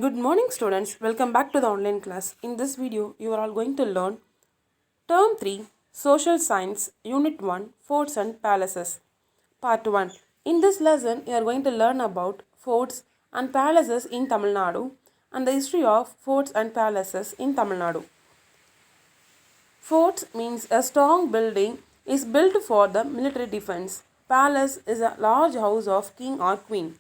Good morning students, welcome back to the online class. In this video, you are all going to learn Term 3 Social Science Unit 1 Forts and Palaces Part 1. In this lesson, you are going to learn about forts and palaces in Tamil Nadu and the history of forts and palaces in Tamil Nadu. Forts means a strong building is built for the military defense. Palace is a large house of king or queen.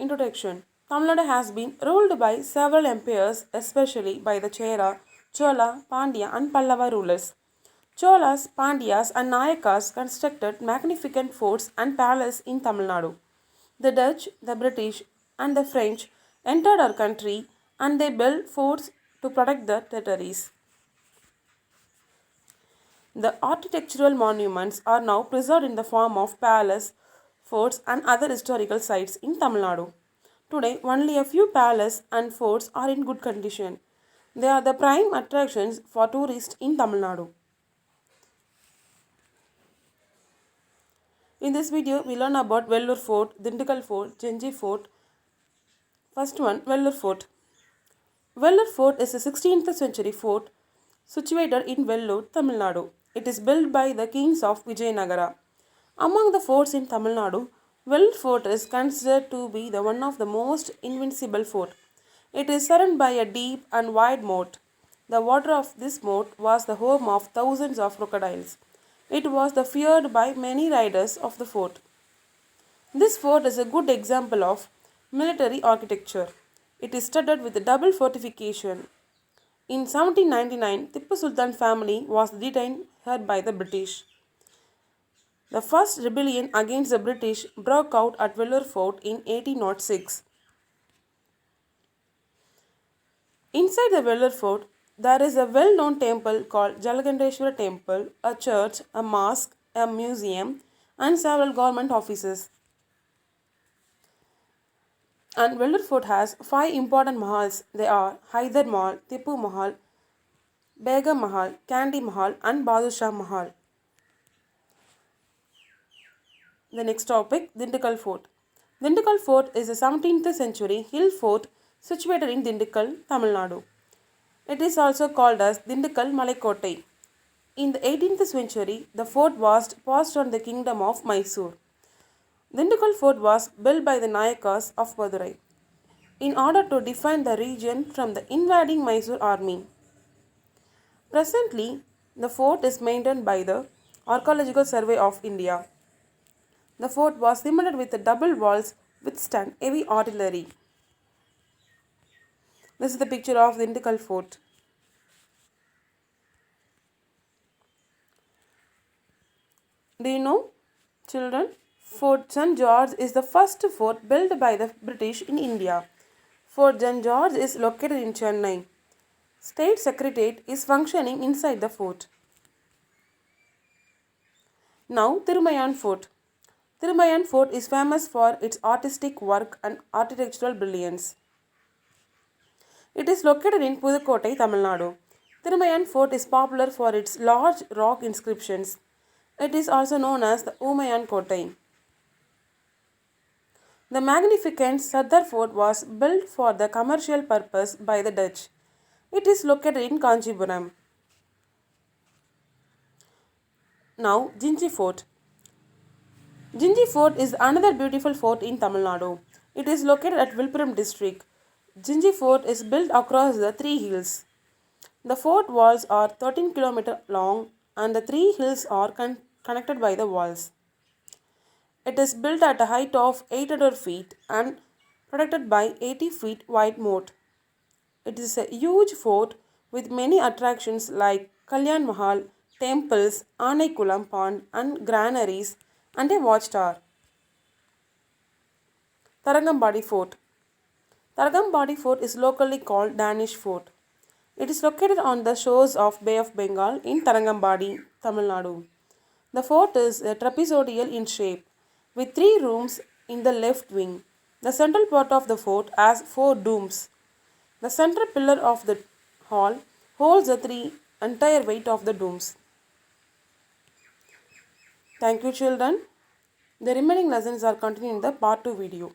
Introduction. Tamil Nadu has been ruled by several empires, especially by the Chera, Chola, Pandya and Pallava rulers. Cholas, Pandyas and Nayakas constructed magnificent forts and palaces in Tamil Nadu. The Dutch, the British and the French entered our country and they built forts to protect the territories. The architectural monuments are now preserved in the form of palace, forts and other historical sites in Tamil Nadu. Today, only a few palaces and forts are in good condition. They are the prime attractions for tourists in Tamil Nadu. In this video, we learn about Vellore Fort, Dendikal Fort, Jinji Fort. First one, Vellore Fort. Vellore Fort is a 16th century fort situated in Vellore, Tamil Nadu. It is built by the kings of Vijayanagara. Among the forts in Tamil Nadu, Vellore Fort is considered to be the one of the most invincible fort. It is surrounded by a deep and wide moat. The water of this moat was the home of thousands of crocodiles. It was the feared by many riders of the fort. This fort is a good example of military architecture. It is studded with a double fortification. In 1799, Tipu Sultan family was detained here by the British. The first rebellion against the British broke out at Vellore Fort in 1806. Inside the Vellore Fort, there is a well-known temple called Jalagandeshwara Temple, a church, a mosque, a museum, and several government offices. And Vellore Fort has 5 important mahals. They are Hyder Mahal, Tipu Mahal, Begum Mahal, Kandy Mahal, and Badshah Mahal. The next topic, Dendikal Fort. Dendikal Fort is a 17th century hill fort situated in Dendikal, Tamil Nadu. It is also called as Dendikal Malaikotai. In the 18th century, the fort was passed on the kingdom of Mysore. Dendikal Fort was built by the Nayakas of Madurai in order to defend the region from the invading Mysore army. Presently, the fort is maintained by the Archaeological Survey of India. The fort was cemented with double walls withstand heavy artillery. This is the picture of the Dendikal Fort. Do you know, children? Fort St. George is the first fort built by the British in India. Fort St. George is located in Chennai. State Secretariat is functioning inside the fort. Now, Tirmayan Fort. Tirmayan Fort is famous for its artistic work and architectural brilliance. It is located in Pudukottai, Tamil Nadu. Tirmayan Fort is popular for its large rock inscriptions. It is also known as the Umayan Kottai. The magnificent Sardar Fort was built for the commercial purpose by the Dutch. It is located in Kanchipuram. Now, Jinji Fort. Jinji Fort is another beautiful fort in Tamil Nadu. It is located at Vilpuram district. Jinji Fort is built across the 3 hills. The fort walls are 13 km long and the 3 hills are connected by the walls. It is built at a height of 800 feet and protected by 80 feet wide moat. It is a huge fort with many attractions like Kalyan Mahal, temples, Annaikulam Pond and granaries and a watchtower. Tarangambadi Fort. Tarangambadi Fort is locally called Danish Fort. It is located on the shores of Bay of Bengal in Tarangambadi, Tamil Nadu. The fort is trapezoidal in shape with 3 rooms in the left wing. The central part of the fort has 4 domes. The central pillar of the hall holds the entire weight of the domes. Thank you, children. The remaining lessons are continued in the part 2 video.